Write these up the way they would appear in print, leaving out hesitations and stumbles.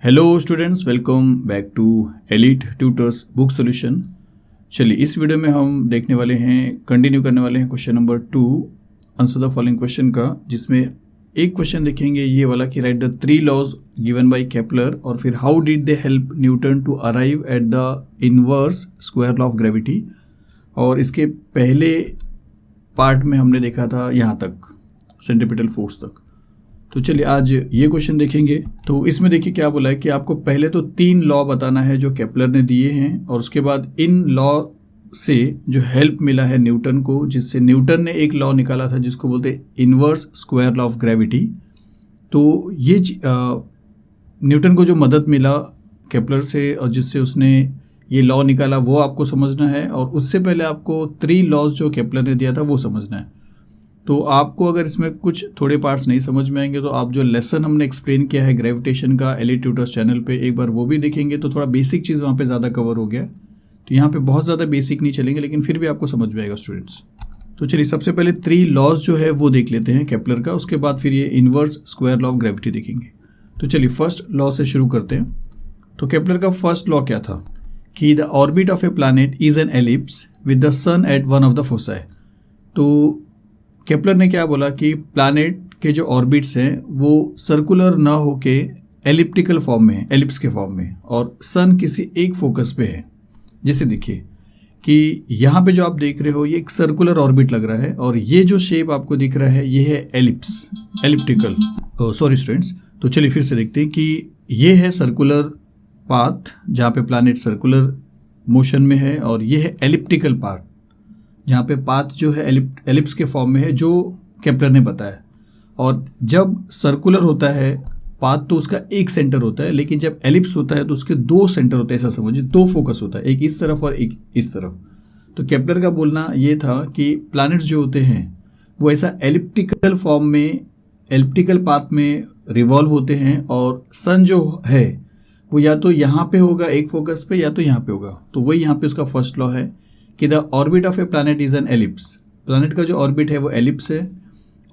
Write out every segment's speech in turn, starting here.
Hello students, welcome back to elite tutors book solution. चलिए इस video में हम देखने वाले हैं, कंटिन्यू करने वाले हैं question number 2 answer the following question का, जिसमें एक क्वेश्चन देखेंगे ये वाला कि write the 3 laws given by Kepler और फिर how did they help Newton to arrive at the inverse square law of gravity. और इसके पहले पार्ट में हमने देखा था यहाँ तक सेंट्रीपिटल फोर्स तक। तो चलिए आज ये क्वेश्चन देखेंगे। तो इसमें देखिए क्या बोला है कि आपको पहले तो 3 लॉ बताना है जो केपलर ने दिए हैं, और उसके बाद इन लॉ से जो हेल्प मिला है न्यूटन को, जिससे न्यूटन ने एक लॉ निकाला था जिसको बोलते हैं inverse square law of gravity. तो ये न्यूटन को जो मदद मिला केपलर से और जिससे उसने ये लॉ निकाला वो आपको समझना है, और उससे पहले आपको 3 लॉज जो केपलर ने दिया था वो समझना है। तो आपको अगर इसमें कुछ थोड़े पार्ट्स नहीं समझ में आएंगे तो आप जो लेसन हमने एक्सप्लेन किया है ग्रेविटेशन का एलीट ट्यूटर्स चैनल पे एक बार वो भी देखेंगे, तो थोड़ा बेसिक चीज़ वहाँ पे ज़्यादा कवर हो गया। तो यहाँ पे बहुत ज़्यादा बेसिक नहीं चलेंगे, लेकिन फिर भी आपको समझ में आएगा स्टूडेंट्स। तो चलिए सबसे पहले 3 लॉज जो है वो देख लेते हैं केपलर का, उसके बाद फिर ये inverse square law of gravity देखेंगे। तो चलिए फर्स्ट लॉ से शुरू करते हैं। तो केपलर का फर्स्ट लॉ क्या था कि the orbit of a planet is an ellipse with the sun at one of the foci. तो केपलर ने क्या बोला कि प्लैनेट के जो ऑर्बिट्स हैं वो सर्कुलर ना होके एलिप्टिकल फॉर्म में है, एलिप्स के फॉर्म में, और सन किसी एक फोकस पे है। जैसे देखिए कि यहाँ पे जो आप देख रहे हो ये एक सर्कुलर ऑर्बिट लग रहा है, और ये जो शेप आपको दिख रहा है ये है एलिप्स, एलिप्टिकल। सॉरी स्टूडेंट्स, तो चलिए फिर से देखते हैं कि ये है सर्कुलर पाथ जहाँ पे प्लैनेट सर्कुलर मोशन में है, और ये है एलिप्टिकल पाथ जहाँ पे पाथ जो है एलिप्स के फॉर्म में है, जो केपलर ने बताया। और जब सर्कुलर होता है पाथ तो उसका एक सेंटर होता है, लेकिन जब एलिप्स होता है तो उसके 2 सेंटर होते हैं, ऐसा समझिए 2 फोकस होता है, एक इस तरफ और एक इस तरफ। तो केपलर का बोलना ये था कि प्लैनेट्स जो होते हैं वो ऐसा एलिप्टिकल फॉर्म में, एलिप्टिकल पाथ में रिवॉल्व होते हैं, और सन जो है वो या तो यहाँ पे होगा एक फोकस पे या तो यहाँ पे होगा। तो वही यहाँ पे उसका फर्स्ट लॉ है कि the orbit of a planet is an ellipse. Planet का जो ऑर्बिट है वो एलिप्स है,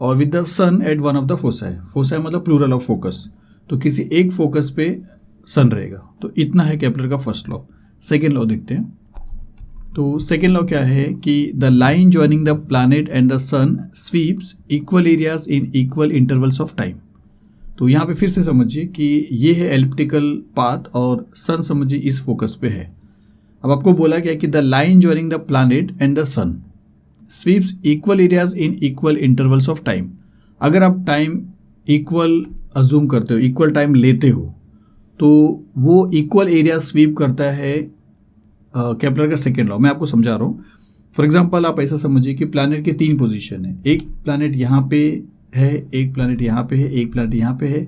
और with the sun at one of the foci. Foci मतलब प्लूरल ऑफ फोकस, तो किसी एक फोकस पे सन रहेगा। तो इतना है केपलर का फर्स्ट लॉ। सेकेंड लॉ देखते हैं। तो सेकेंड लॉ क्या है कि the line joining the planet and the sun sweeps equal areas in equal intervals of time. तो यहाँ पे फिर से समझिए कि ये है एलिप्टिकल पाथ और सन समझिए इस फोकस पे है। अब आपको बोला गया कि the line joining the planet and the sun sweeps equal areas in equal intervals of time. अगर आप टाइम इक्वल अज्यूम करते हो, इक्वल टाइम लेते हो, तो वो इक्वल एरिया स्वीप करता है केपलर का सेकेंड लॉ। मैं आपको समझा रहा हूँ। फॉर एग्जाम्पल आप ऐसा समझिए कि प्लैनेट के 3 पोजीशन है। एक प्लैनेट यहाँ पे है, एक प्लैनेट यहाँ पे है, एक प्लैनेट यहाँ पे है।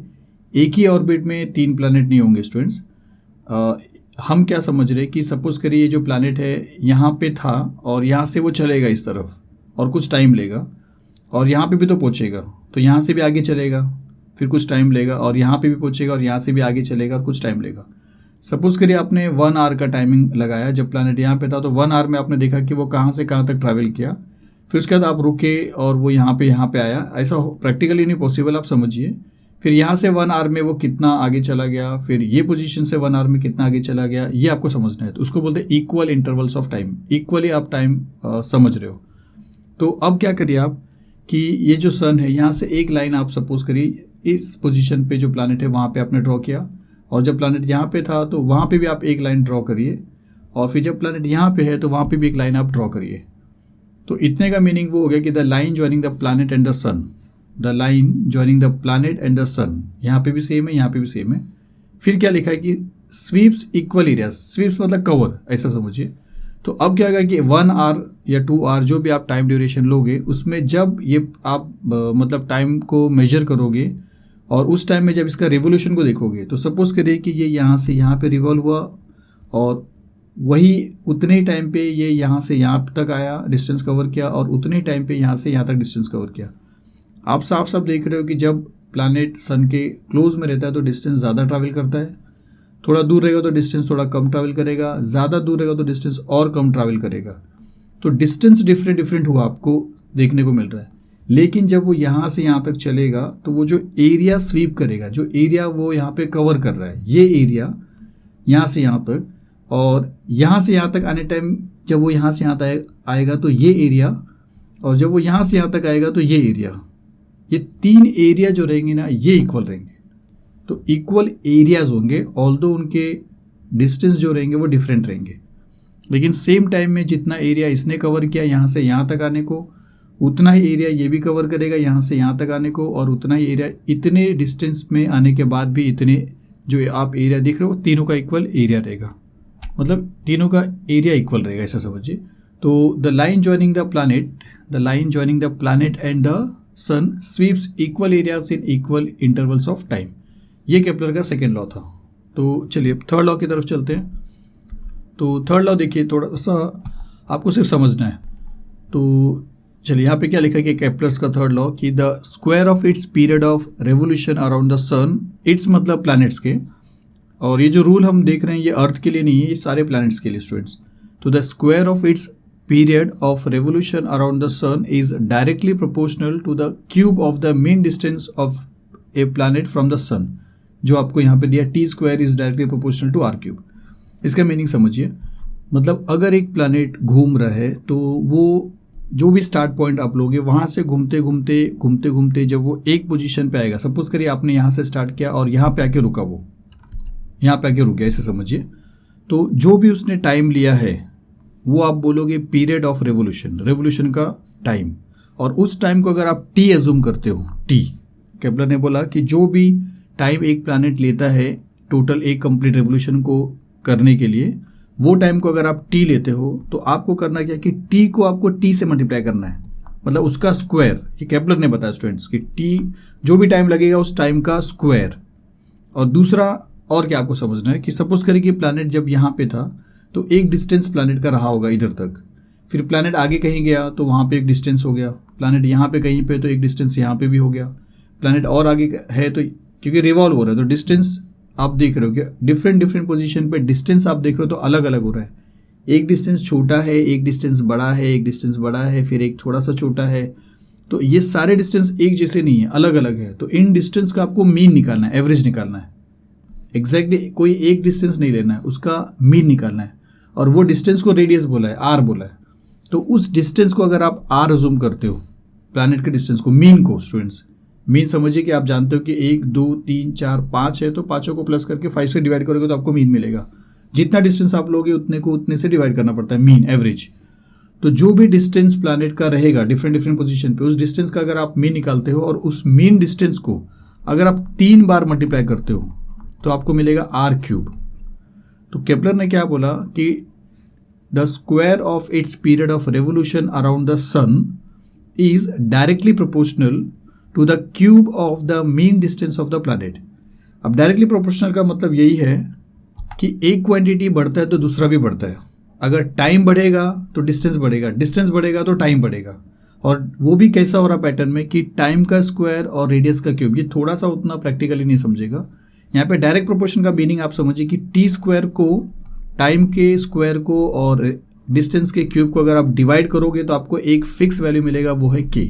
एक ही ऑर्बिट में 3 प्लैनेट नहीं होंगे स्टूडेंट्स। हम क्या समझ रहे हैं कि सपोज करिए ये जो प्लैनेट है यहाँ पे था, और यहाँ से वो चलेगा इस तरफ और कुछ टाइम लेगा, और यहाँ पे भी तो पहुँचेगा, तो यहाँ से भी आगे चलेगा, फिर कुछ टाइम लेगा, और यहाँ पे भी पहुँचेगा और यहाँ से भी आगे चलेगा और कुछ टाइम लेगा। सपोज करिए आपने 1 आवर का टाइमिंग लगाया। जब प्लैनेट यहाँ पे था तो 1 आवर में आपने देखा कि वो कहाँ से कहाँ तक ट्रैवल किया। फिर उसके बाद आप रुके और वो यहाँ पे आया। ऐसा प्रैक्टिकली नहीं पॉसिबल, आप समझिए। फिर यहाँ से 1 आवर में वो कितना आगे चला गया, फिर ये पोजीशन से 1 आवर में कितना आगे चला गया, ये आपको समझना है। तो उसको बोलते हैं equal intervals of time. Equally आप टाइम समझ रहे हो। तो अब क्या करिए आप कि ये जो सन है यहाँ से एक लाइन आप सपोज करिए इस पोजीशन पे जो प्लैनेट है वहाँ पे आपने ड्रॉ किया, और जब प्लैनेट यहाँ पे था तो वहाँ पे भी आप एक लाइन ड्रॉ करिए, और फिर जब प्लैनेट यहाँ पे है तो वहाँ पे भी एक लाइन आप ड्रॉ करिए। तो इतने का मीनिंग वो हो गया कि the line joining the planet and the sun, the line joining the planet and the sun. यहाँ पे भी सेम है, यहाँ पे भी सेम है। फिर क्या लिखा है कि स्वीप्स इक्वल एरियाज। स्वीप्स मतलब कवर, ऐसा समझिए। तो अब क्या होगा कि 1 आवर या 2 आवर जो भी आप टाइम ड्यूरेशन लोगे, उसमें जब ये आप मतलब टाइम को मेजर करोगे और उस टाइम में जब इसका रिवोल्यूशन को देखोगे, तो सपोज करिए कि ये यहाँ से यहाँ पे रिवॉल्व हुआ, और वही उतने ही टाइम पे ये यहाँ से यहाँ तक आया, डिस्टेंस कवर किया, और उतने ही टाइम पे यहाँ से यहाँ तक डिस्टेंस कवर किया। आप साफ साफ देख रहे हो कि जब प्लैनेट सन के क्लोज में रहता है तो डिस्टेंस ज़्यादा ट्रैवल करता है, थोड़ा दूर रहेगा तो डिस्टेंस थोड़ा कम ट्रैवल करेगा, ज़्यादा दूर रहेगा तो डिस्टेंस और कम ट्रैवल करेगा। तो डिस्टेंस डिफरेंट हुआ आपको देखने को मिल रहा है। लेकिन जब वो यहाँ से यहाँ तक चलेगा तो वो जो एरिया स्वीप करेगा, जो एरिया वो यहाँ पे कवर कर रहा है, ये एरिया यहाँ से यहाँ तक, और यहाँ से यहाँ तक आने टाइम जब वो यहाँ से यहाँ तक आएगा तो ये एरिया, और जब वो यहाँ से यहाँ तक आएगा तो ये एरिया, ये तीन एरिया जो रहेंगे ना ये इक्वल रहेंगे। तो इक्वल एरियाज होंगे, ऑल्दो उनके डिस्टेंस जो रहेंगे वो डिफरेंट रहेंगे, लेकिन सेम टाइम में जितना एरिया इसने कवर किया यहाँ से यहाँ तक आने को, उतना ही एरिया ये भी कवर करेगा यहाँ से यहाँ तक आने को, और उतना ही एरिया इतने डिस्टेंस में आने के बाद भी इतने जो आप एरिया देख रहे हो तीनों का इक्वल एरिया रहेगा, मतलब तीनों का एरिया इक्वल रहेगा, ऐसा समझिए। तो the line joining the planet and the sun sweeps equal areas in equal intervals of time, ये केपलर का सेकेंड लॉ था। तो चलिए अब थर्ड लॉ की तरफ चलते हैं। तो थर्ड लॉ देखिए, थोड़ा सा आपको सिर्फ समझना है। तो चलिए यहाँ पे क्या लिखा है कि केपलर्स का थर्ड लॉ कि the square of its period of revolution around the sun, its मतलब प्लैनेट्स के, और ये जो रूल हम देख रहे हैं ये अर्थ के लिए नहीं है, ये सारे प्लैनेट्स के लिए स्टूडेंट्स। तो the square of it's period of revolution around the sun is directly proportional to the cube of the mean distance of a planet from the sun, जो आपको यहाँ पे दिया t square is directly proportional to r cube। इसका meaning समझिए, मतलब अगर एक प्लैनेट घूम रहा है तो वो जो भी स्टार्ट पॉइंट आप लोगे वहाँ से घूमते घूमते जब वो एक पोजीशन पे आएगा, सपोज करिए आपने यहाँ से स्टार्ट किया और यहाँ पे आके रुका, वो यहाँ पे आके रुक गया, ऐसे समझिए। तो जो भी उसने टाइम लिया है वो आप बोलोगे पीरियड ऑफ रेवोल्यूशन का टाइम, और उस टाइम को अगर आप टी एज्यूम करते हो, टी, केपलर ने बोला कि जो भी टाइम एक प्लैनेट लेता है टोटल एक कंप्लीट रेवोल्यूशन को करने के लिए, वो टाइम को अगर आप टी लेते हो तो आपको करना क्या कि टी को आपको टी से मल्टीप्लाई करना है, मतलब उसका स्क्वायर। ये केपलर ने बताया स्टूडेंट्स कि टी जो भी टाइम लगेगा उस टाइम का स्क्वायर। और दूसरा और क्या आपको समझना है कि सपोज करिए कि प्लैनेट जब यहाँ पे था तो एक डिस्टेंस प्लैनेट का रहा होगा इधर तक, फिर प्लैनेट आगे कहीं गया तो वहाँ पे एक डिस्टेंस हो गया, प्लैनेट यहाँ पे कहीं पे तो एक डिस्टेंस यहाँ पे भी हो गया, प्लैनेट और आगे है तो क्योंकि रिवॉल्व हो रहा है तो डिस्टेंस आप देख रहे हो क्या, डिफरेंट पोजीशन पे डिस्टेंस आप देख रहे हो तो अलग अलग हो रहा है। एक डिस्टेंस छोटा है, एक डिस्टेंस बड़ा है, एक डिस्टेंस बड़ा है, फिर एक थोड़ा सा छोटा है, तो ये सारे डिस्टेंस एक जैसे नहीं है, अलग अलग है। तो इन डिस्टेंस का आपको मीन निकालना है, एवरेज निकालना है, एग्जैक्टली कोई एक डिस्टेंस नहीं लेना है, उसका मीन निकालना है। और वो डिस्टेंस को रेडियस बोला है, आर बोला है, तो उस डिस्टेंस को अगर आप आर अज्यूम करते हो, प्लैनेट के डिस्टेंस को, मीन को स्टूडेंट्स, मीन समझिए कि आप जानते हो कि 1 2 3 4 5 है तो पांचों को प्लस करके 5 से डिवाइड करोगे तो आपको मीन मिलेगा। जितना डिस्टेंस आप लोगे उतने को उतने से डिवाइड करना पड़ता है, मीन, एवरेज। तो जो भी डिस्टेंस प्लैनेट का रहेगा डिफरेंट पोजीशन पे, उस डिस्टेंस का अगर आप मीन निकालते हो और उस मीन डिस्टेंस को अगर आप 3 बार मल्टीप्लाई करते हो तो आपको मिलेगा r³। तो केपलर ने क्या बोला कि the square of its period of revolution around the sun is directly proportional to the cube of the mean distance of the planet. अब डायरेक्टली प्रोपोर्शनल का मतलब यही है कि एक क्वांटिटी बढ़ता है तो दूसरा भी बढ़ता है। अगर टाइम बढ़ेगा तो डिस्टेंस बढ़ेगा, डिस्टेंस बढ़ेगा तो टाइम बढ़ेगा, और वो भी कैसा हो रहा पैटर्न में कि टाइम का स्क्वायर और रेडियस का क्यूब। ये थोड़ा सा उतना प्रैक्टिकली नहीं समझेगा, यहाँ पे डायरेक्ट प्रोपोर्शन का मीनिंग आप समझिए कि टी स्क्वायर को, टाइम के स्क्वायर को और डिस्टेंस के क्यूब को अगर आप डिवाइड करोगे तो आपको एक फिक्स वैल्यू मिलेगा, वो है के।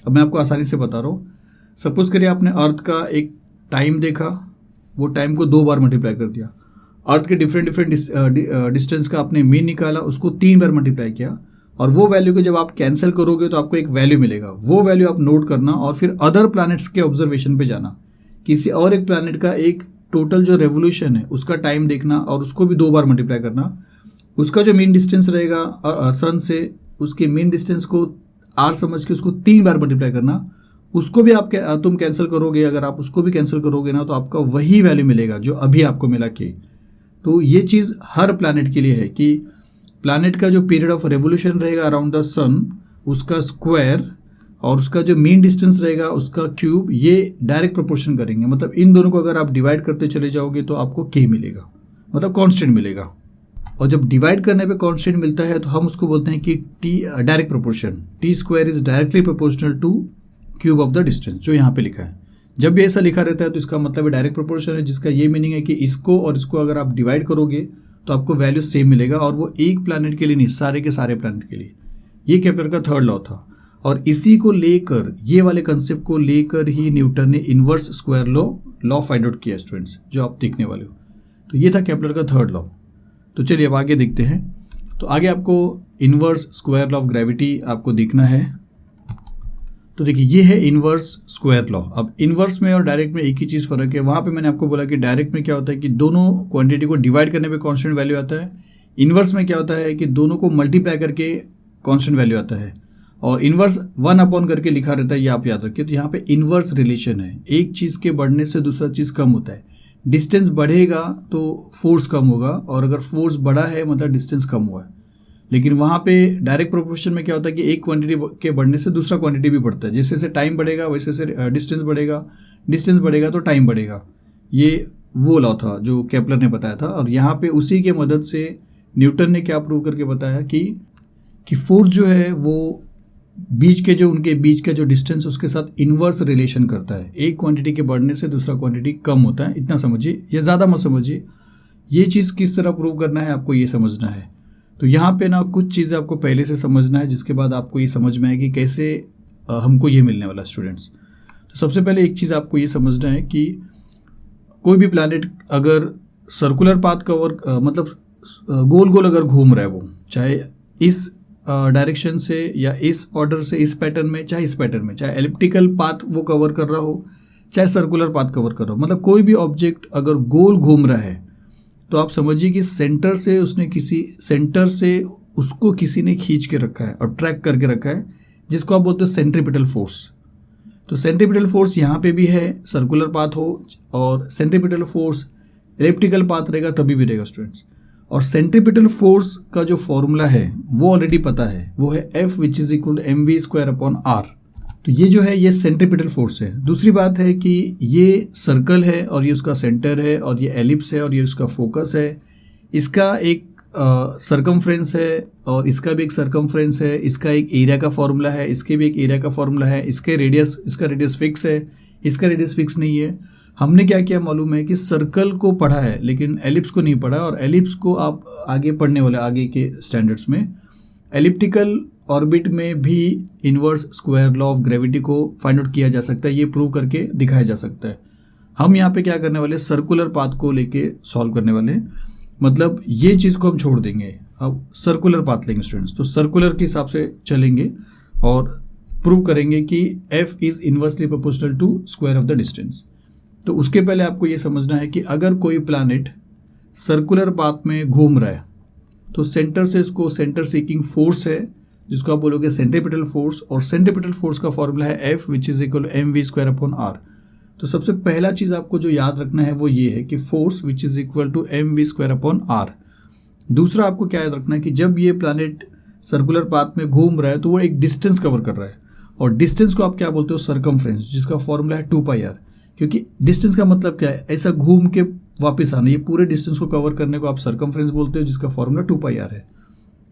अब मैं आपको आसानी से बता रहा हूँ, सपोज करिए आपने अर्थ का एक टाइम देखा, वो टाइम को 2 बार मल्टीप्लाई कर दिया, अर्थ के डिफरेंट डिस्टेंस का आपने मीन निकाला, उसको 3 बार मल्टीप्लाई किया, और वो वैल्यू को जब आप कैंसिल करोगे तो आपको एक वैल्यू मिलेगा। वो वैल्यू आप नोट करना और फिर अदर प्लैनेट्स के ऑब्जर्वेशन पे जाना, किसी और एक प्लैनेट का एक टोटल जो रेवोल्यूशन है उसका टाइम देखना और उसको भी 2 बार मल्टीप्लाई करना। उसका जो मीन डिस्टेंस रहेगा सन से, उसके मीन डिस्टेंस को आर समझ के उसको 3 बार मल्टीप्लाई करना, उसको भी आप तुम कैंसिल करोगे, अगर आप उसको भी कैंसिल करोगे ना तो आपका वही वैल्यू मिलेगा जो अभी आपको मिला के। तो ये चीज़ हर प्लैनेट के लिए है कि प्लैनेट का जो पीरियड ऑफ रेवोल्यूशन रहेगा अराउंड द सन, उसका स्क्वायर और उसका जो मीन डिस्टेंस रहेगा उसका क्यूब, ये डायरेक्ट प्रोपोर्शन करेंगे। मतलब इन दोनों को अगर आप डिवाइड करते चले जाओगे तो आपको के मिलेगा, मतलब कांस्टेंट मिलेगा। और जब डिवाइड करने पे कांस्टेंट मिलता है तो हम उसको बोलते हैं कि T direct proportion, T square is directly proportional two cube of the distance, जो यहाँ पे लिखा है। जब भी ऐसा लिखा रहता है तो इसका मतलब है डायरेक्ट प्रोपोर्शन है, जिसका ये मीनिंग है कि इसको और इसको अगर आप डिवाइड करोगे तो आपको वैल्यू सेम मिलेगा, और वो एक प्लैनेट के लिए नहीं, सारे के सारे प्लैनेट के लिए। ये केपलर का थर्ड लॉ था। और इसी को लेकर, ये वाले कंसेप्ट को लेकर ही न्यूटन ने inverse square law find out किया स्टूडेंट्स, जो आप देखने वाले हो। तो ये था केपलर का थर्ड लॉ। तो चलिए अब आगे देखते हैं। तो आगे आपको inverse square law of gravity आपको देखना है। तो देखिए ये है इनवर्स स्क्वायर लॉ। अब इनवर्स में और डायरेक्ट में एक ही चीज़ फ़र्क है। वहाँ पे मैंने आपको बोला कि डायरेक्ट में क्या होता है कि दोनों क्वांटिटी को डिवाइड करने पे कांस्टेंट वैल्यू आता है। इनवर्स में क्या होता है कि दोनों को मल्टीप्लाई करके कांस्टेंट वैल्यू आता है, और इनवर्स 1 अपॉन करके लिखा रहता है, ये आप याद रखिए। तो यहाँ पे इनवर्स रिलेशन है, एक चीज़ के बढ़ने से दूसरा चीज़ कम होता है। डिस्टेंस बढ़ेगा तो फोर्स कम होगा, और अगर फोर्स बढ़ा है मतलब डिस्टेंस कम हुआ है। लेकिन वहाँ पे डायरेक्ट प्रोपोर्शन में क्या होता है कि एक क्वांटिटी के बढ़ने से दूसरा क्वांटिटी भी बढ़ता है। जैसे जैसे टाइम बढ़ेगा वैसे से डिस्टेंस बढ़ेगा, डिस्टेंस बढ़ेगा तो टाइम बढ़ेगा। ये वो लॉ था जो केपलर ने बताया था, और यहाँ पे उसी के मदद से न्यूटन ने क्या प्रूव करके बताया कि फोर्स जो है वो उनके बीच का जो डिस्टेंस उसके साथ इन्वर्स रिलेशन करता है। एक क्वांटिटी के बढ़ने से दूसरा क्वांटिटी कम होता है। इतना समझिए, ये ज़्यादा मत समझिए। ये चीज़ किस तरह प्रूव करना है आपको ये समझना है। तो यहाँ पे ना कुछ चीज़ें आपको पहले से समझना है, जिसके बाद आपको ये समझ में आएगी कैसे हमको ये मिलने वाला स्टूडेंट्स। तो सबसे पहले एक चीज़ आपको ये समझना है कि कोई भी प्लैनेट अगर सर्कुलर पाथ कवर मतलब गोल गोल अगर घूम रहा है, वो चाहे इस डायरेक्शन से या इस ऑर्डर से, इस पैटर्न में, चाहे इस पैटर्न में, चाहे एलिप्टिकल पाथ वो कवर कर रहा हो, चाहे सर्कुलर पाथ कवर कर रहा हो, मतलब कोई भी ऑब्जेक्ट अगर गोल घूम रहा है तो आप समझिए कि सेंटर से उसको किसी ने खींच के रखा है और ट्रैक करके रखा है, जिसको आप बोलते हैं सेंट्रीपिटल फोर्स। तो सेंट्रीपिटल फोर्स यहाँ पे भी है, सर्कुलर पाथ हो, और सेंट्रीपिटल फोर्स एलिप्टिकल पाथ रहेगा तभी भी रहेगा स्टूडेंट्स। और सेंट्रीपिटल फोर्स का जो फॉर्मूला है वो ऑलरेडी पता है, वो है F which is equal mv²/r। तो ये जो है ये सेंट्रीपिटल फोर्स है। दूसरी बात है कि ये सर्कल है और ये उसका सेंटर है, और ये एलिप्स है और ये उसका फोकस है। इसका एक सरकमफ्रेंस है और इसका भी एक सरकमफ्रेंस है। इसका एक एरिया का फॉर्मूला है, इसके भी एक एरिया का फॉर्मूला है। इसका रेडियस फिक्स है, इसका रेडियस फिक्स नहीं है। हमने क्या किया मालूम है कि सर्कल को पढ़ा है लेकिन एलिप्स को नहीं पढ़ा, और एलिप्स को आप आगे पढ़ने वाले आगे के स्टैंडर्ड्स में एलिप्टिकल ऑर्बिट में भी inverse square law of gravity को फाइंड आउट किया जा सकता है, ये प्रूव करके दिखाया जा सकता है। हम यहाँ पे क्या करने वाले, सर्कुलर पाथ को लेके सॉल्व करने वाले, मतलब ये चीज़ को हम छोड़ देंगे, अब सर्कुलर पाथ लेंगे स्टूडेंट्स। तो सर्कुलर के हिसाब से चलेंगे और प्रूव करेंगे कि F is inversely proportional to square of the distance. तो उसके पहले आपको ये समझना है कि अगर कोई प्लैनेट सर्कुलर पाथ में घूम रहा है तो सेंटर से इसको सेंटर सीकिंग फोर्स है, जिसको आप बोलोगे सेंट्रीपिटल फोर्स, और सेंट्रीपिटल फोर्स का फॉर्मूला है F which is equal mv²/r। तो सबसे पहला चीज़ आपको जो याद रखना है वो ये है कि force which is equal to mv²/r। दूसरा आपको क्या याद रखना है कि जब ये प्लैनेट सर्कुलर पाथ में घूम रहा है तो वो एक डिस्टेंस कवर कर रहा है, और डिस्टेंस को आप क्या बोलते हो, सरकमफ्रेंस, जिसका फॉर्मूला है 2πr। क्योंकि डिस्टेंस का मतलब क्या है, ऐसा घूम के वापस आना, ये पूरे डिस्टेंस को कवर करने को आप सरकमफ्रेंस बोलते हो, जिसका फॉर्मूला 2πr है।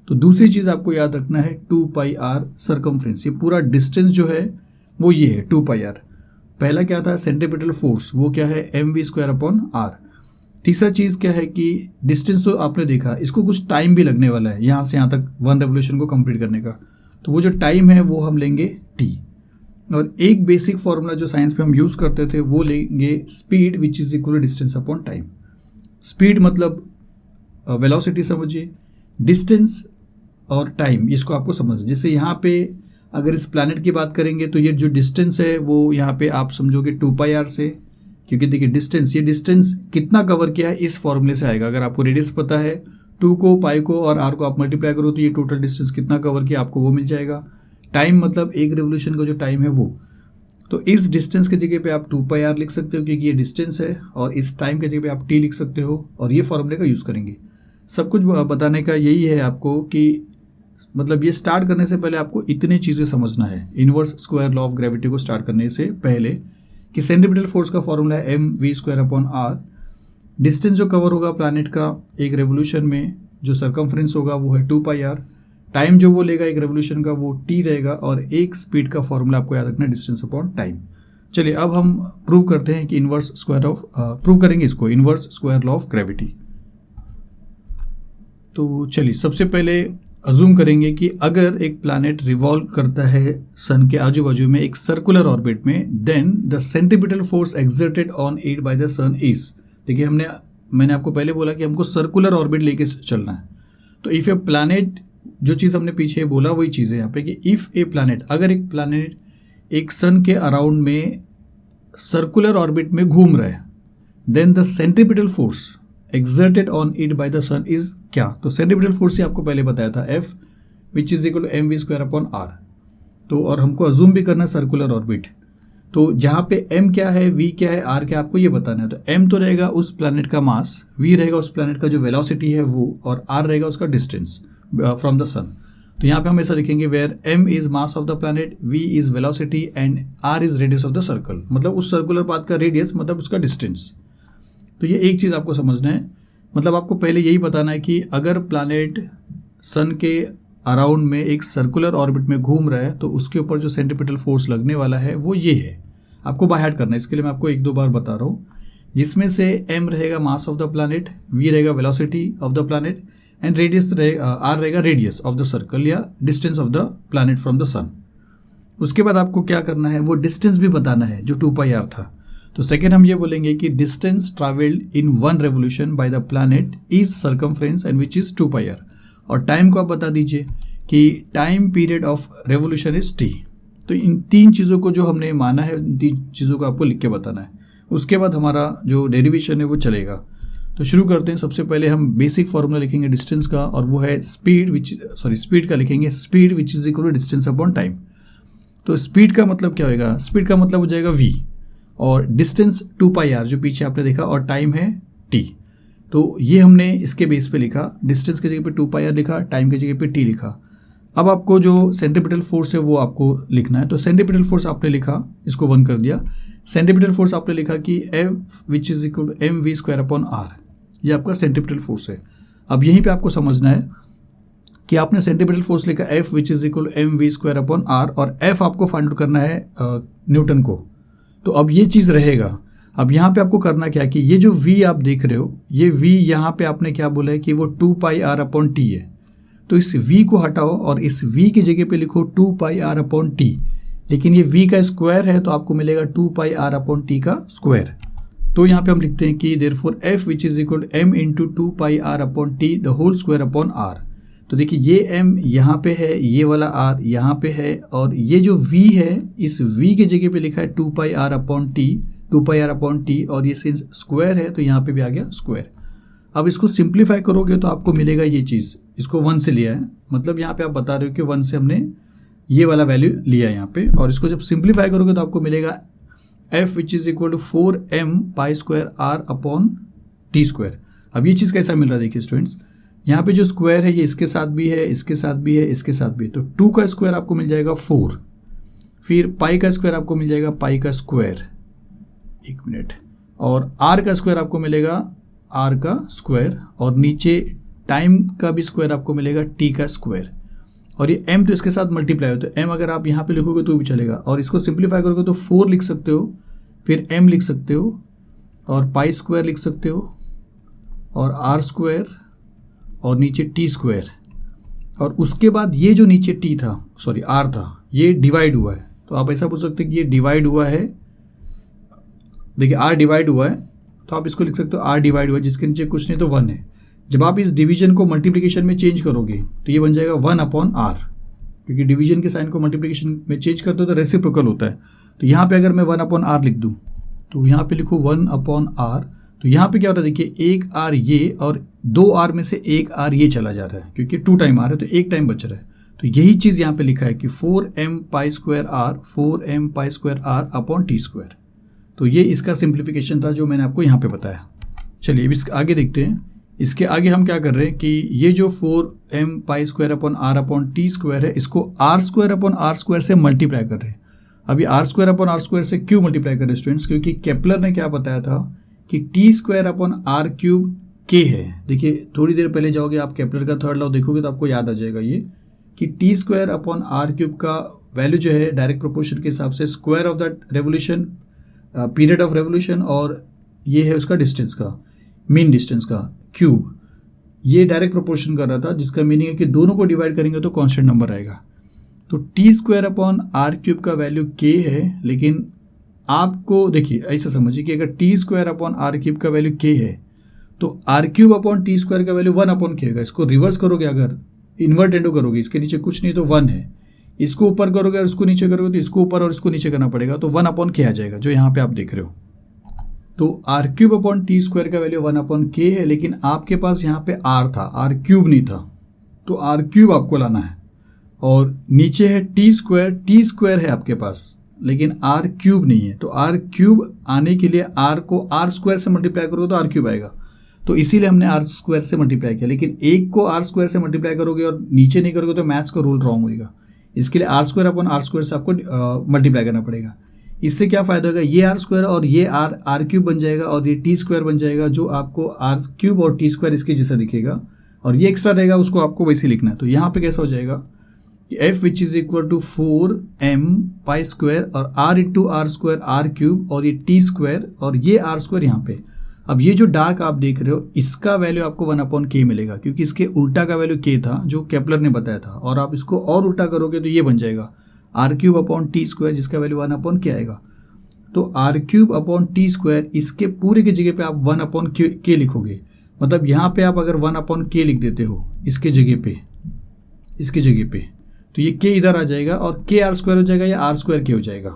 तो दूसरी चीज़ आपको याद रखना है 2πr सरकमफ्रेंस, ये पूरा डिस्टेंस जो है वो ये है 2πr। पहला क्या था, सेंट्रीपिटल फोर्स, वो क्या है mv²/r। तीसरा चीज़ क्या है कि डिस्टेंस तो आपने देखा, इसको कुछ टाइम भी लगने वाला है यहाँ से यहाँ तक 1 रेवोल्यूशन को कंप्लीट करने का, तो वो जो टाइम है वो हम लेंगे t। और एक बेसिक फॉर्मूला जो साइंस में हम यूज़ करते थे वो लेंगे speed which is equal distance upon time. Speed मतलब वेलोसिटी समझिए, डिस्टेंस और टाइम इसको आपको समझिए। जैसे यहाँ पे अगर इस प्लैनेट की बात करेंगे तो ये जो डिस्टेंस है वो यहाँ पे आप समझोगे 2πr से, क्योंकि देखिए ये डिस्टेंस कितना कवर किया है इस फॉर्मूले से आएगा। अगर आपको रेडियस पता है, 2 को, पाई को और r को आप मल्टीप्लाई करो तो ये टोटल डिस्टेंस कितना कवर किया आपको वो मिल जाएगा। टाइम मतलब एक रेवोल्यूशन का जो टाइम है वो, तो इस डिस्टेंस की जगह पे आप 2πr लिख सकते हो क्योंकि ये डिस्टेंस है, और इस टाइम की जगह पे आप t लिख सकते हो, और ये फॉर्मूले का यूज़ करेंगे। सब कुछ बताने का यही है आपको कि मतलब ये स्टार्ट करने से पहले आपको इतनी चीज़ें समझना है inverse square law of gravity को स्टार्ट करने से पहले, कि सेंट्रीपिटल फोर्स का फॉर्मूला है mv²/r। डिस्टेंस जो कवर होगा प्लैनेट का एक रेवोल्यूशन में, जो सरकमफ्रेंस होगा वो है 2πr। टाइम जो वो लेगा एक रेवोल्यूशन का वो t रहेगा, और एक स्पीड का फॉर्मूला आपको याद रखना है डिस्टेंस अपॉन टाइम। चलिए अब हम प्रूव करते हैं कि प्रूव करेंगे इसको inverse square law of gravity. तो चलिए सबसे पहले अज्यूम करेंगे कि अगर एक प्लैनेट रिवॉल्व करता है सन के आजू बाजू में एक सर्कुलर ऑर्बिट में, then the centripetal force exerted on it by the sun is, देखिए मैंने आपको पहले बोला कि हमको सर्कुलर ऑर्बिट लेके चलना है। तो इफ ए प्लैनेट, जो चीज़ हमने पीछे बोला वही चीज़ है यहाँ पे कि इफ ए प्लैनेट, अगर एक प्लैनेट एक सन के अराउंड में सर्कुलर ऑर्बिट में घूम रहा है, then the centripetal force exerted on it by the sun is क्या? तो सेंट्रीपिटल फोर्स ही आपको पहले बताया था F which is equal to mv²/r। तो और हमको अजूम भी करना सर्कुलर ऑर्बिट, तो जहाँ पे m क्या है, v क्या है, r क्या, आपको ये बताना है। तो m तो रहेगा उस प्लैनेट का मास, v रहेगा उस प्लैनेट का जो वेलोसिटी है वो, और r रहेगा उसका डिस्टेंस फ्रॉम द सन। तो यहाँ पे हम ऐसा लिखेंगे where m is mass of the planet, v is velocity and r is radius of the circle, मतलब उस सर्कुलर पाथ का रेडियस मतलब उसका डिस्टेंस। तो ये एक चीज़ आपको समझना है, मतलब आपको पहले यही बताना है कि अगर प्लैनेट सन के अराउंड में एक सर्कुलर ऑर्बिट में घूम रहा है तो उसके ऊपर जो सेंट्रीपिटल फोर्स लगने वाला है वो ये है, आपको बाय हार्ट करना है। इसके लिए मैं आपको एक दो बार बता रहा हूँ, जिसमें से m रहेगा mass of the planet, v रहेगा velocity of the planet and radius r रहेगा रेडियस ऑफ द सर्कल या distance of the planet from the sun. उसके बाद आपको क्या करना है, वो डिस्टेंस भी बताना है जो 2πr था। तो सेकेंड हम ये बोलेंगे कि distance travelled in one revolution by the planet is circumference and which is 2πr, और टाइम को आप बता दीजिए कि time period of revolution is t। तो इन तीन चीज़ों को जो हमने माना है, उन तीन चीज़ों को आपको लिख के बताना है। उसके बाद हमारा जो डेरिवेशन है वो चलेगा। तो शुरू करते हैं। सबसे पहले हम बेसिक फॉर्मूला लिखेंगे डिस्टेंस का, और वो है स्पीड का लिखेंगे, speed which is equal to distance upon time. तो स्पीड का मतलब क्या होगा, स्पीड का मतलब हो जाएगा v, और डिस्टेंस 2πr जो पीछे आपने देखा, और टाइम है t। तो ये हमने इसके बेस पे लिखा, डिस्टेंस की जगह पे 2πr लिखा, टाइम की जगह पे t लिखा। अब आपको जो सेंट्रीपिटल फोर्स है वो आपको लिखना है। तो सेंट्रीपिटल फोर्स आपने लिखा, इसको 1 कर दिया। सेंट्रीपिटल फोर्स आपने लिखा कि F which is equal to mv²/r, ये आपका सेंट्रीपिटल फोर्स है। अब यहीं पे आपको समझना है कि आपने सेंट्रीपिटल फोर्स लिखा F which is equal to mv²/r, और F आपको फाइंड आउट करना है न्यूटन को। तो अब ये चीज़ रहेगा। अब यहाँ पे आपको करना क्या है कि ये जो v आप देख रहे हो, ये v यहाँ पे आपने क्या बोला है कि वो 2πr/t है। तो इस v को हटाओ और इस v की जगह पे लिखो 2πr/t, लेकिन ये v का स्क्वायर है तो आपको मिलेगा 2πr/t का स्क्वायर। तो यहाँ पे हम लिखते हैं कि therefore f which is equal to m into 2πr/t the whole square upon r। तो देखिए ये m यहाँ पे है, ये वाला r यहाँ पे है, और ये जो v है इस v की जगह पे लिखा है 2πr/t, और ये सिंस स्क्वायर है तो यहाँ पे भी आ गया स्क्वायर। अब इसको सिंप्लीफाई करोगे तो आपको मिलेगा ये चीज़, इसको 1 से लिया है, मतलब यहाँ पे आप बता रहे हो कि 1 से हमने ये वाला वैल्यू लिया है यहाँ पे, और इसको जब सिंप्लीफाई करोगे तो आपको मिलेगा f which is equal to 4m π²r/t²। अब ये चीज़ कैसा मिल रहा है, देखिए स्टूडेंट्स, यहाँ पे जो स्क्वायर है ये इसके साथ भी है, इसके साथ भी है, इसके साथ भी है। तो 2 का स्क्वायर आपको मिल जाएगा 4, फिर पाई का स्क्वायर आपको मिल जाएगा पाई का स्क्वायर, 1 मिनट, और r का स्क्वायर आपको मिलेगा r का स्क्वायर, और नीचे टाइम का भी स्क्वायर आपको मिलेगा t का स्क्वायर, और ये m तो इसके साथ मल्टीप्लाई हो, तो m अगर आप यहाँ पे लिखोगे तो भी चलेगा, और इसको सिंप्लीफाई करोगे तो 4 लिख सकते हो, फिर m लिख सकते हो, और पाई स्क्वायर लिख सकते हो, और r स्क्वायर, और नीचे t स्क्वायर, और उसके बाद ये जो नीचे t था, सॉरी r था, ये डिवाइड हुआ है। तो आप ऐसा पूछ सकते हैं कि ये डिवाइड हुआ है, देखिए r डिवाइड हुआ है, तो आप इसको लिख सकते हो r डिवाइड हुआ है, जिसके नीचे कुछ नहीं तो 1 है। जब आप इस डिवीजन को मल्टीप्लिकेशन में चेंज करोगे तो ये बन जाएगा 1/r, क्योंकि डिवीजन के साइन को मल्टीप्लिकेशन में चेंज करते हो तो रेसिप्रोकल होता है। तो यहाँ पे अगर मैं 1/r लिख दूँ तो यहाँ पे लिखो 1/r, तो यहाँ पे क्या होता है, देखिए 1 r ये और 2 r में से 1 r ये चला जा रहा है, क्योंकि 2 टाइम r है तो 1 टाइम बच रहा है। तो यही चीज़ यहाँ पे लिखा है कि 4m π²r/t²। तो ये इसका सिंप्लीफिकेशन था जो मैंने आपको यहाँ पे बताया। चलिए अब इसके आगे देखते हैं। इसके आगे हम क्या कर रहे हैं कि ये जो 4m π²/r/t² है, इसको r² से मल्टीप्लाई कर रहे हैं। अभी r² से क्यों मल्टीप्लाई कर रहे हैं स्टूडेंट्स, क्योंकि केपलर ने क्या बताया था कि t²/r³ k है। देखिए थोड़ी देर पहले जाओगे आप केपलर का थर्ड लॉ देखोगे तो आपको याद आ जाएगा ये कि t²/r³ का वैल्यू जो है डायरेक्ट प्रोपोर्शन के हिसाब से square of the revolution, period of revolution, और ये है उसका डिस्टेंस का, मीन डिस्टेंस का क्यूब। ये डायरेक्ट प्रोपोर्शन कर रहा था, जिसका मीनिंग है कि दोनों को डिवाइड करेंगे तो कांस्टेंट नंबर आएगा। तो T square upon R cube का वैल्यू के है, लेकिन आपको देखिए ऐसा समझिए कि अगर T square upon R cube का वैल्यू के है तो R cube upon T square का वैल्यू 1 अपॉन के होगा। इसको रिवर्स करोगे, अगर इन्वर्ट एंडो करोगे, इसके नीचे कुछ नहीं तो 1 है, इसको ऊपर करोगे और इसको नीचे करोगे तो इसको ऊपर और इसको नीचे करना पड़ेगा, तो 1 अपॉन के आ जाएगा, जो यहाँ पे आप देख रहे हो। तो R cube upon T square का वैल्यू 1 अपॉन के है, लेकिन आपके पास यहाँ पे आर था, आर क्यूब नहीं था, तो आर क्यूब आपको लाना है। और नीचे है टी स्क्वायर है आपके पास, लेकिन आर क्यूब नहीं है। तो आर क्यूब आने के लिए आर को आर स्क्वायर से मल्टीप्लाई करोगे तो आर क्यूब आएगा, तो इसीलिए हमने आर स्क्वायर से मल्टीप्लाई किया। लेकिन एक को आर स्क्वायर से मल्टीप्लाई करोगे और नीचे नहीं करोगे तो मैथ्स का रूल रॉन्ग होगा। इसके लिए R square upon R square से आपको मल्टीप्लाई करना पड़ेगा। इससे क्या फायदा होगा, ये आर स्क्वायर और ये आर क्यूब बन जाएगा और ये टी स्क्वायर बन जाएगा, जो आपको आर क्यूब और टी स्क्वायर इसके जैसा दिखेगा, और ये एक्स्ट्रा रहेगा, उसको आपको वैसे लिखना है। तो यहाँ पे कैसा हो जाएगा कि F which is equal to 4m pi square और R into R square R cube और ये टी स्क्वायर और ये आर स्क्वायर यहाँ पे। अब ये जो डार्क आप देख रहे हो इसका वैल्यू आपको 1 अपॉन के मिलेगा, क्योंकि इसके उल्टा का वैल्यू के था जो केपलर ने बताया था, और आप इसको और उल्टा करोगे तो ये बन जाएगा R cube upon T square, जिसका वैल्यू 1 अपॉन के आएगा। तो R cube upon T square इसके पूरे की जगह पे आप 1 अपॉन के लिखोगे। मतलब यहाँ पे आप अगर 1 अपॉन के लिख देते हो इसके जगह पे, तो ये के इधर आ जाएगा और के आर स्क्वायर हो जाएगा या आर स्क्वायर के हो जाएगा।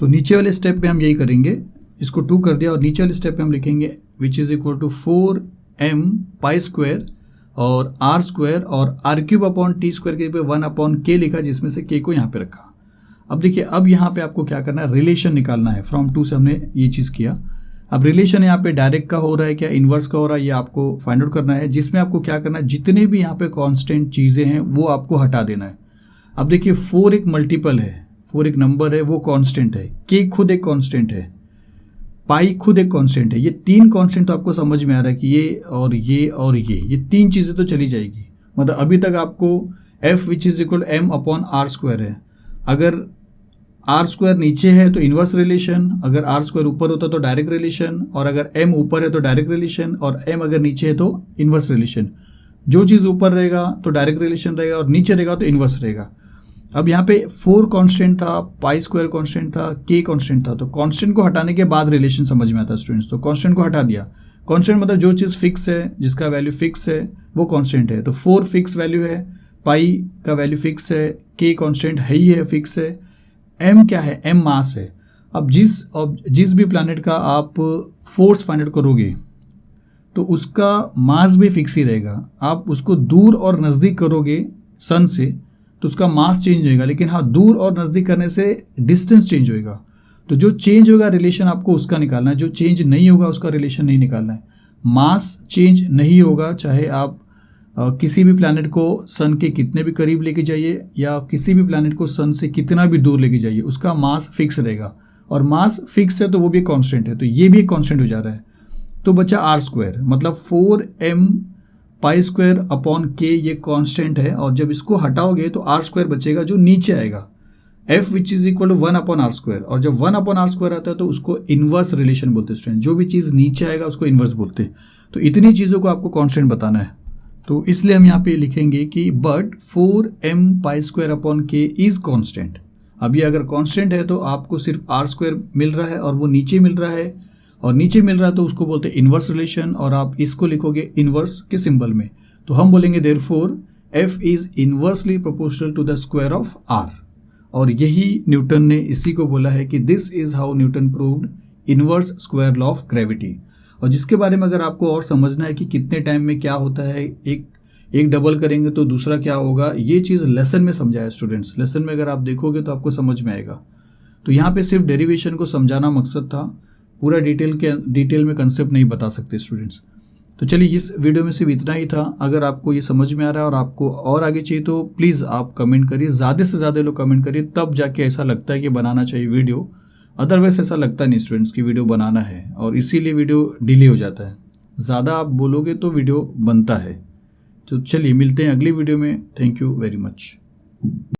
तो नीचे वाले स्टेप पे हम यही करेंगे, इसको 2 कर दिया और नीचे वाले स्टेप पे हम लिखेंगे which is equal to 4m pi square और आर स्क्वायर और R cube upon T square के पे 1 अपॉन के लिखा, जिसमें से के को यहाँ पे रखा। अब देखिए, अब यहाँ पे आपको क्या करना है, रिलेशन निकालना है। फ्रॉम 2 से हमने ये चीज़ किया। अब रिलेशन यहाँ पे डायरेक्ट का हो रहा है क्या इनवर्स का हो रहा है, ये आपको फाइंड आउट करना है, जिसमें आपको क्या करना है, जितने भी यहाँ पे कांस्टेंट चीज़ें हैं वो आपको हटा देना है। अब देखिए 4 एक मल्टीपल है, 4 एक नंबर है, वो कांस्टेंट है, के खुद एक कांस्टेंट है, पाई खुद एक कांस्टेंट है। ये 3 कांस्टेंट तो आपको समझ में आ रहा है कि ये और ये और ये 3 चीज़ें तो चली जाएगी। मतलब अभी तक आपको F which is equal M upon R square है। अगर आर स्क्वायर नीचे है तो इनवर्स रिलेशन, अगर आर स्क्वायर ऊपर होता तो डायरेक्ट रिलेशन, और अगर एम ऊपर है तो डायरेक्ट रिलेशन, और एम अगर नीचे है तो इनवर्स रिलेशन। जो चीज़ ऊपर रहेगा तो डायरेक्ट रिलेशन रहेगा और नीचे रहेगा तो इनवर्स रहेगा। अब यहाँ पे 4 कांस्टेंट था, पाई स्क्वायर कांस्टेंट था, के कांस्टेंट था, तो कांस्टेंट को हटाने के बाद रिलेशन समझ में आता है स्टूडेंट्स। तो कांस्टेंट को हटा दिया। कांस्टेंट मतलब जो चीज़ फिक्स है, जिसका वैल्यू फिक्स है वो कांस्टेंट है। तो 4 फिक्स वैल्यू है, पाई का वैल्यू फिक्स है, के कांस्टेंट है ही है, फिक्स है, एम क्या है, एम मास है। अब जिस भी प्लैनेट का आप फोर्स फाइंड आउट करोगे तो उसका मास भी फिक्स ही रहेगा। आप उसको दूर और नज़दीक करोगे सन से तो उसका मास चेंज होएगा, लेकिन हाँ, दूर और नज़दीक करने से डिस्टेंस चेंज होएगा। तो जो चेंज होगा रिलेशन आपको उसका निकालना है, जो चेंज नहीं होगा उसका रिलेशन नहीं निकालना है। मास चेंज नहीं होगा, चाहे आप किसी भी प्लैनेट को सन के कितने भी करीब लेके जाइए या किसी भी प्लैनेट को सन से कितना भी दूर लेके जाइए, उसका मास फिक्स रहेगा। और मास फिक्स है तो वो भी कांस्टेंट है, तो ये भी एक कांस्टेंट हो जा रहा है। तो बचा आर स्क्वायर, मतलब 4m पाई स्क्वायर अपॉन के, ये कांस्टेंट है। और जब इसको हटाओगे तो आर स्क्वायर बचेगा जो नीचे आएगा, F which is equal to 1 upon R square. और जब 1 अपॉन आर स्क्वायर आता है तो उसको इनवर्स रिलेशन बोलते हैं स्टूडेंट। जो भी चीज़ नीचे आएगा उसको इनवर्स बोलते हैं। तो इतनी चीज़ों को आपको कांस्टेंट बताना है। तो इसलिए हम यहाँ पे लिखेंगे कि but 4m pi square upon के इज कांस्टेंट। अब ये अगर कांस्टेंट है तो आपको सिर्फ आर स्क्वायर मिल रहा है और वो नीचे मिल रहा है, और नीचे मिल रहा है तो उसको बोलते हैं इनवर्स रिलेशन, और आप इसको लिखोगे इनवर्स के सिंबल में। तो हम बोलेंगे therefore F is inversely proportional to the square of R. और यही न्यूटन ने इसी को बोला है कि this is how Newton proved inverse square law of gravity. और जिसके बारे में अगर आपको और समझना है कि कितने टाइम में क्या होता है, एक डबल करेंगे तो दूसरा क्या होगा, ये चीज़ लेसन में समझाया स्टूडेंट्स। लेसन में अगर आप देखोगे तो आपको समझ में आएगा। तो यहाँ पे सिर्फ डेरिवेशन को समझाना मकसद था, पूरा डिटेल में कंसेप्ट नहीं बता सकते स्टूडेंट्स। तो चलिए, इस वीडियो में सिर्फ इतना ही था। अगर आपको ये समझ में आ रहा है और आपको और आगे चाहिए तो प्लीज़ आप कमेंट करिए, ज़्यादा से ज़्यादा लोग कमेंट करिए, तब जाके ऐसा लगता है कि बनाना चाहिए वीडियो। अदरवाइज ऐसा लगता नहीं स्टूडेंट्स कि वीडियो बनाना है, और इसीलिए वीडियो डिले हो जाता है। ज़्यादा आप बोलोगे तो वीडियो बनता है। तो चलिए, मिलते हैं अगली वीडियो में। Thank you very much.